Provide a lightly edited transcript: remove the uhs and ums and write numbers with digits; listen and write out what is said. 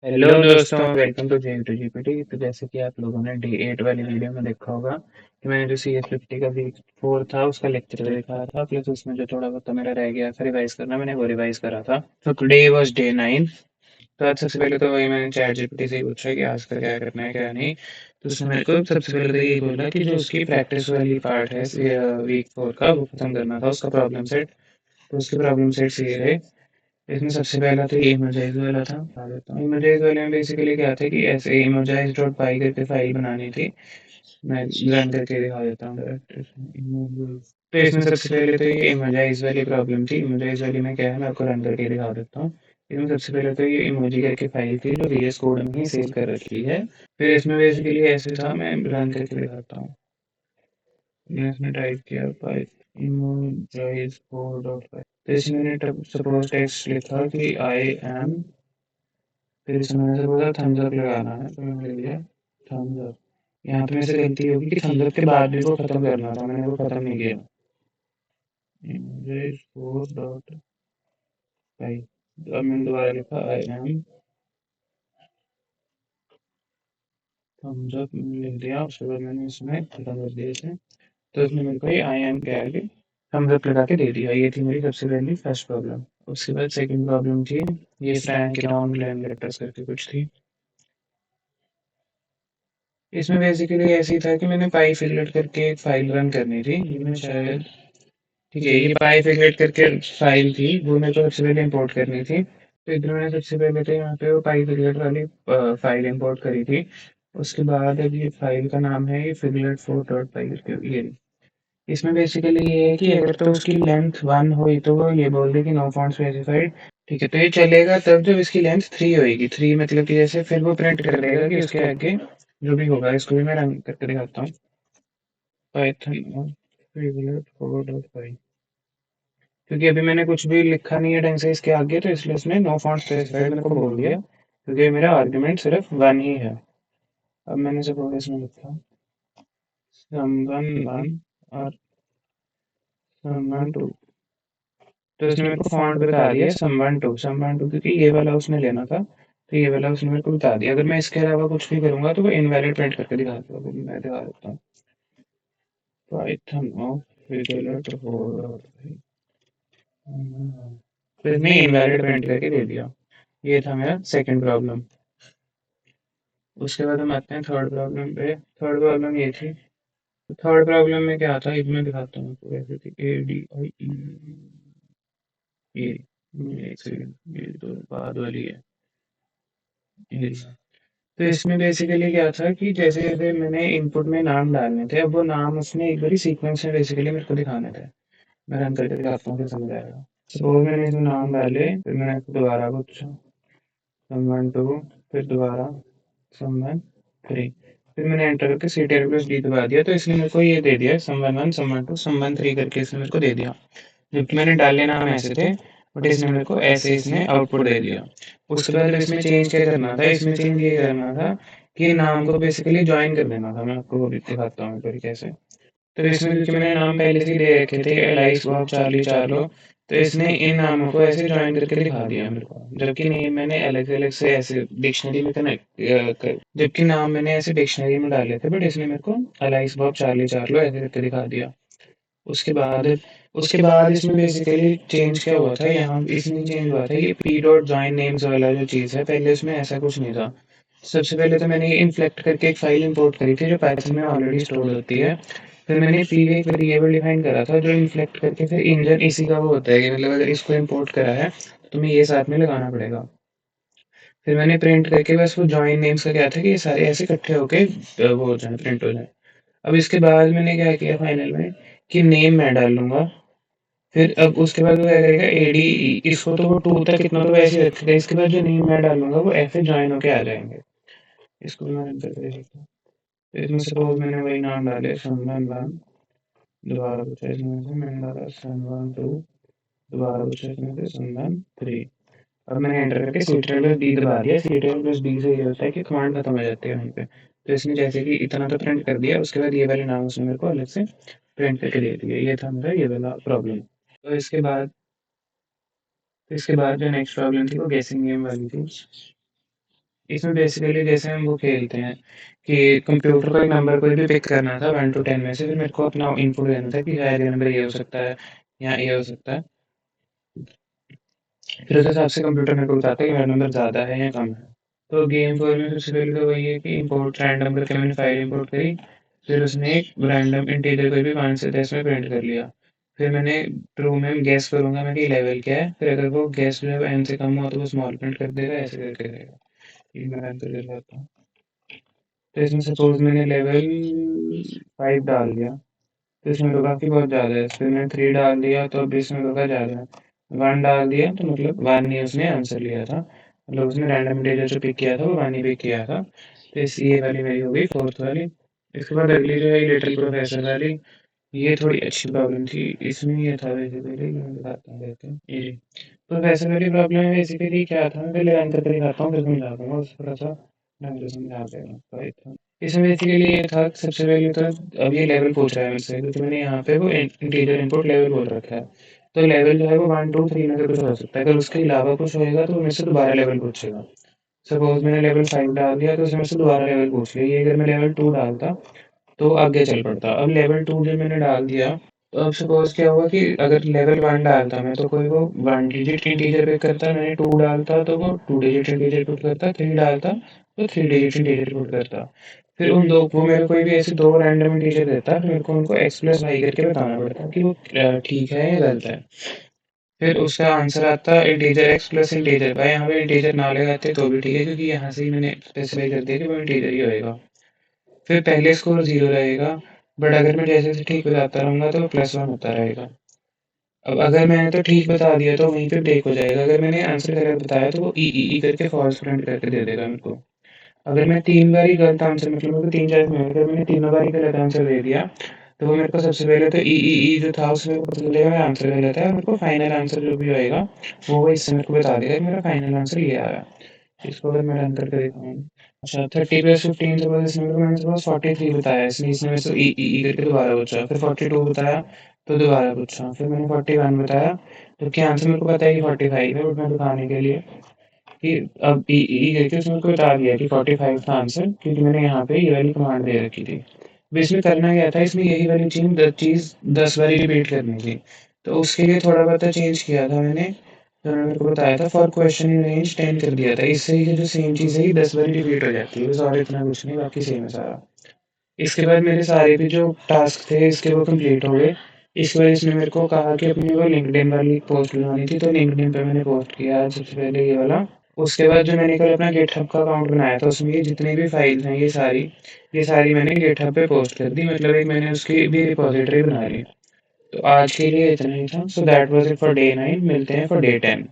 Hello दोस्तों, welcome to J GPT. तो जैसे कि आप लोगों ने D8 वाली वीडियो में देखा होगा कि मैंने जो CS50 का वीक 4 था उसका लेक्चर देखा था, प्लस उसमें जो थोड़ा बहुत मेरा रह गया था रिवाइज करना, मैंने वो रिवाइज करा था। तो टुडे वाज डे 9। तो आज सबसे पहले तो वही मैंने चैट जीपीटी से ही पूछा कि आज का क्या करना है क्या नहीं। तो उसने मेरे को सबसे पहले तो यही बोला कि जो उसकी प्रैक्टिस वाली पार्ट है वीक 4 का, वो खत्म करना था उसका प्रॉब्लम सेट। तो उसके प्रॉब्लम सेट्स ये रहे। इसमें सबसे पहला तो ये इमोजाइज वाला था, बता देता हूँ। इमोजाइज वाले में बेसिकली क्या था कि ऐसे इमोजाइज डॉट पाई करके फाइल बनानी थी। मैं रन करके दिखा देता हूँ डायरेक्ट। तो इसमें सबसे पहले तो ये इमोजाइज वाली प्रॉब्लम थी। इमोजाइज वाली में क्या है, मैं आपको रन करके दिखा देता हूँ। इसमें सबसे पहले तो ये इमोजी करके फाइल थी जो VS कोड में ही सेव कर रखी है। फिर इसमें बेसिकली ऐसे था, मैं रन करके दिखाता हूँ। मैंने इसमें टाइप किया पाई इमोजाइज कोड डॉट पाई। तो इसमें मैंने सपोज टेक्स्ट लिखा कि आई एम। फिर इसमें मैंने से बोला थम्स अप लगाना है, तो मैंने लिख दिया थम्स अप। यहाँ पे मेरे से गलती होगी कि थम्स अप के बाद भी वो खत्म करना था, मैंने वो खत्म नहीं किया। इमेज फोर डॉट पाई। अब मैंने दोबारा लिखा आई एम थम्स अप, लिख दिया। उसके बाद मैंने इसमें खत्म कर दिया इसे। तो इसमें मेरे को ये आई एम कह के थम्स अप लगा के दे दिया। ये थी मेरी सबसे पहली फर्स्ट प्रॉब्लम। उसके बाद सेकंड प्रॉब्लम थी ये फ्रैंक लॉन्ग लेटर्स करके कुछ थी। इसमें बेसिकली ऐसी था कि मैंने पाई फिगलेट करके एक फाइल रन करनी थी। ये मैं शायद, ठीक है, ये पाई फिगलेट करके फाइल थी, वो मेरे को सबसे पहले इंपोर्ट करनी थी। तो इधर मैंने सबसे पहले तो यहाँ पे वो पाई फिगलेट वाली फाइल इंपोर्ट करी थी। उसके बाद अब ये फाइल का नाम है ये फिगलेट 4 डॉट पाई करके ये। इसमें बेसिकली ये है कि अगर तो उसकी लेंथ 1 हुई तो वो ये बोल दे कि नो फॉन्ट स्पेसिफाइड। ठीक है, तो ये चलेगा तब जब इसकी लेंथ 3 होगी। 3 मतलब कि जैसे फिर वो प्रिंट कर देगा कि उसके आगे जो भी होगा। इसको भी मैं रन करके दिखाता हूँ। पाइथन फिगलेट 4 डॉट पाई, क्योंकि अभी मैंने कुछ भी लिखा नहीं है ढंग से इसके आगे, तो इसलिए उसने नो फॉन्ट स्पेसिफाइड मेरे को बोल दिया, क्योंकि मेरा आर्गुमेंट सिर्फ 1 ही है। अब मैंने सपोज इसमें लिखा someone 1 और someone 2। तो इसने मेरे को फॉन्ट बता दिया someone 2 क्योंकि ये वाला उसने लेना था। तो ये वाला उसने मेरे को बता दिया। अगर मैं इसके अलावा कुछ भी करूंगा तो वो इनवैलिड प्रिंट करके दिखा देगा। अभी मैं दिखा देता हूँ। पाइथन ऑफ फिगलेट 4 डॉट पाई। तो इसने इनवैलिड प्रिंट करके दे दिया। ये था मेरा सेकंड प्रॉब्लम। उसके बाद हम आते हैं थर्ड प्रॉब्लम पे। थर्ड प्रॉब्लम ये थी। थर्ड प्रॉब्लम में क्या था, एक मैं दिखाता हूँ आपको। कैसे थी ADIE। ये एक सेकंड, ये तो बाद वाली है। ये, तो इसमें बेसिकली क्या था कि जैसे जैसे मैंने इनपुट में नाम डालने थे, अब वो नाम उसने एक बारी सीक्वेंस में बेसिकली मेरे को दिखाने थे। मैं रन करके दिखाता हूँ, फिर समझ आएगा। सपोज मैंने इसमें नाम डाले, फिर मैंने दोबारा कुछ someone 2, फिर दोबारा someone 3। फिर मैंने एंटर करके CTRL+D दबा दिया, तो इसने मेरे को ये दे दिया someone 1 someone 2 someone 3 करके इसने मेरे को दे दिया। जबकि मैंने डाले नाम ऐसे थे, बट इसने मेरे को ऐसे इसने आउटपुट दे दिया। उसके बाद अब इसमें चेंज क्या करना था, इसमें चेंज ये करना था कि नाम को बेसिकली ज्वाइन कर देना था। मैं आपको वो भी दिखाता हूँ एक बार कैसे। तो इसमें क्योंकि मैंने नाम पहले से ही दे रखे थे एलाइस बॉब चार्ली चार्लो, तो इसने इन नामों को ऐसे ज्वाइन करके दिखा दिया मेरे को। जबकि नेम मैंने अलग अलग से ऐसे डिक्शनरी में कनेक्ट जबकि नाम मैंने ऐसे डिक्शनरी में डाले थे, बट इसने मेरे को एलाइस बॉब चार्ली चार्लो ऐसे करके दिखा दिया। उसके बाद उसके बाद इसमें बेसिकली चेंज क्या हुआ था, यहाँ इसमें चेंज हुआ था ये पी डॉट जॉइन नेम्स वाला जो चीज़ है। पहले उसमें ऐसा कुछ नहीं था। सबसे पहले तो मैंने ये इन्फ्लेक्ट करके एक फाइल इंपोर्ट करी थी जो पाइथन में ऑलरेडी स्टोर होती है। फिर मैंने पी एक वेरिएबल डिफाइन करा था जो इन्फ्लेक्ट करके फिर इंजन इसी का वो होता है कि मतलब अगर इसको इंपोर्ट करा है तो तुम्हें ये साथ में लगाना पड़ेगा। फिर मैंने प्रिंट करके बस वो जॉइन नेम्स का क्या था कि ये सारे ऐसे इकट्ठे होके वो हो जाए, प्रिंट हो जाए। अब इसके बाद मैंने क्या किया फाइनल में कि नेम मैं डाल लूंगा। फिर अब उसके बाद वो क्या करेगा AD, इसको तो वो 2 तक इतना तो वैसे ही रखेगा। इसके बाद जो नेम मैं डालूंगा वो ऐसे ज्वाइन होके आ जाएंगे। इसको मैं रन करके देखता हूँ। तो इसमें सपोज मैंने वही नाम डाले someone 1, दोबारा पूछा इसमें से मैंने डाला someone 2, दोबारा पूछा इसमें से someone 3। अब मैंने एंटर करके CTRL+D दबा दिया। CTRL+D से ये होता है कि कमांड खत्म हो जाती है वहीं पे। तो इसने जैसे कि इतना तो प्रिंट कर दिया, उसके बाद ये वाले नाम उसने मेरे को अलग से प्रिंट करके दे दिया। ये था मेरा ये वाला प्रॉब्लम। तो इसके बाद जो नेक्स्ट प्रॉब्लम थी वो गेसिंग गेम वाली थी। इसमें बेसिकली जैसे हम वो खेलते हैं कि कंप्यूटर को एक नंबर कोई भी पिक करना था 1 to 10 में से, फिर मेरे को अपना इनपुट देना था कि शायद ये नंबर ये हो सकता है या ये हो सकता है। फिर उस हिसाब से कंप्यूटर मेरे को बताता है कि मेरा नंबर ज़्यादा है या कम है। तो गेम 4 में सबसे पहले तो वही है कि इंपोर्ट रैंडम करके मैंने फाइल इंपोर्ट करी। फिर उसने एक रैंडम इंटीजर कोई भी 5 से 10 में प्रिंट कर लिया। फिर मैंने ट्रू में गेस करूंगा मैं कि लेवल क्या है, फिर अगर वो गेस जो है n से कम हुआ तो वो स्मॉल प्रिंट कर देगा, ऐसे करके देगा। ये मैं रन करके दिखाता हूँ। तो इसमें सपोज मैंने लेवल 5 डाल दिया, तो इसमें होगा कि बहुत ज़्यादा है। फिर मैंने 3 डाल दिया तो अब इसमें होगा ज़्यादा है। 1 डाल दिया तो मतलब 1 ही उसने आंसर लिया था, मतलब उसने रैंडम इंटीजर जो पिक किया था वो 1 ही पिक किया था। तो इस ये वाली मेरी हो गई फोर्थ वाली। इसके बाद अगली जो है लिटिल प्रोफेसर वाली, ये थोड़ी अच्छी प्रॉब्लम थी। इसमें ये था बेसिकली, मैं बताता हूँ देखते हैं ये प्रोफेसर वाली प्रॉब्लम है। बेसिकली क्या था, मैं पहले रन करके दिखाता हूँ फिर समझा दूंगा, उस थोड़ा सा ढंग से समझा देगा। इसमें बेसिकली ये था कि सबसे पहले तो अब ये लेवल पूछ रहा है मुझसे, क्योंकि मैंने यहाँ पे वो इंटीजर इनपुट लेवल बोल रखा है। तो लेवल जो है वो 1 2 3 में से कुछ हो सकता है, अगर उसके अलावा कुछ होएगा तो वो मेरे से दोबारा लेवल पूछेगा। सपोज मैंने लेवल 5 डाल दिया तो उसने मेरे से दोबारा लेवल पूछ लिया। ये अगर मैं लेवल 2 डालता तो आगे चल पड़ता। अब लेवल 2 जब मैंने डाल दिया तो अब सपोज क्या हुआ कि अगर लेवल 1 डालता मैं तो कोई वो 1 डिजिट इंटीजर पिक करता, मैंने 2 डालता तो वो 2 डिजिट इंटीजर पिक करता, 3 डालता तो 3 डिजिट इंटीजर पिक करता। फिर उन दो वो मेरे कोई भी ऐसे दो रैंडम इंटीजर देता, फिर मेरे को उनको x प्लस वाई करके बताना पड़ता कि वो ठीक है या गलत है। फिर उसका आंसर आता integer x plus integer y. यहाँ पे इंटीजर ना लगाते तो भी ठीक है, क्योंकि यहाँ से ही मैंने स्पेसिफाई कर दिया कि वो इंटीजर ही होएगा। फिर पहले स्कोर 0 रहेगा, बट अगर मैं जैसे जैसे ठीक बताता रहूँगा तो +1 होता रहेगा। अब अगर मैंने तो ठीक बता दिया तो वहीं पे ब्रेक हो जाएगा, अगर मैंने आंसर गलत बताया तो वो ई करके फॉल्स प्रिंट करके दे देगा मेरे को। अगर मैं 3 बारी गलत आंसर, मतलब मेरे को 3 चॉइस में अगर मैंने तीनों बारी गलत आंसर दे दिया तो वो मेरे को सबसे पहले तो जो था उसमें मेरे को पता चलेगा मेरा आंसर गलत है, और मेरे को फाइनल आंसर जो भी होएगा वो इससे मेरे को बता देगा कि मेरा फाइनल आंसर ये आया। इसको अगर मैं रन करके दिखाऊँ, अच्छा 30+15 सपोज़ इसमें तो मैंने सपोज़ 43 बताया, इसने इसने मेरे से करके दोबारा पूछा, फिर 42 बताया तो दोबारा पूछा, फिर मैंने 41 बताया, जबकि आंसर मेरे को पता है कि 45 है, बट मैं दिखाने के लिए कि अब करके उसने मेरे को बता दिया कि 45 था आंसर, क्योंकि मैंने यहाँ पे ये वाली कमांड दे रखी थी। अब इसमें करना क्या था, इसमें यही वाली चीज़ 10 बारी रिपीट करनी थी। तो उसके लिए थोड़ा बहुत चेंज किया था मैंने, जो उन्होंने मेरे को बताया था फॉर क्वेश्चन इन रेंज 10 कर दिया था। इससे ही जो सेम चीज़ है ये 10 बारी रिपीट हो जाती है, बस और इतना कुछ नहीं, बाकी सेम है सारा। इसके बाद मेरे सारे भी जो टास्क थे इसके वो कंप्लीट हो गए। इसके बाद इसने मेरे को कहा कि अपनी वो लिंक्डइन वाली पोस्ट बनानी थी, तो लिंक्डइन पे मैंने पोस्ट किया आज सबसे पहले ये वाला। उसके बाद जो मैंने कल अपना गिटहब का अकाउंट बनाया था उसमें ये जितनी भी फाइल्स हैं ये सारी मैंने गिटहब पे पोस्ट कर दी, मतलब एक मैंने उसकी भी रिपॉजिटरी बना ली। तो आज के लिए इतना ही था। So that was it for day 9। मिलते हैं फॉर डे 10।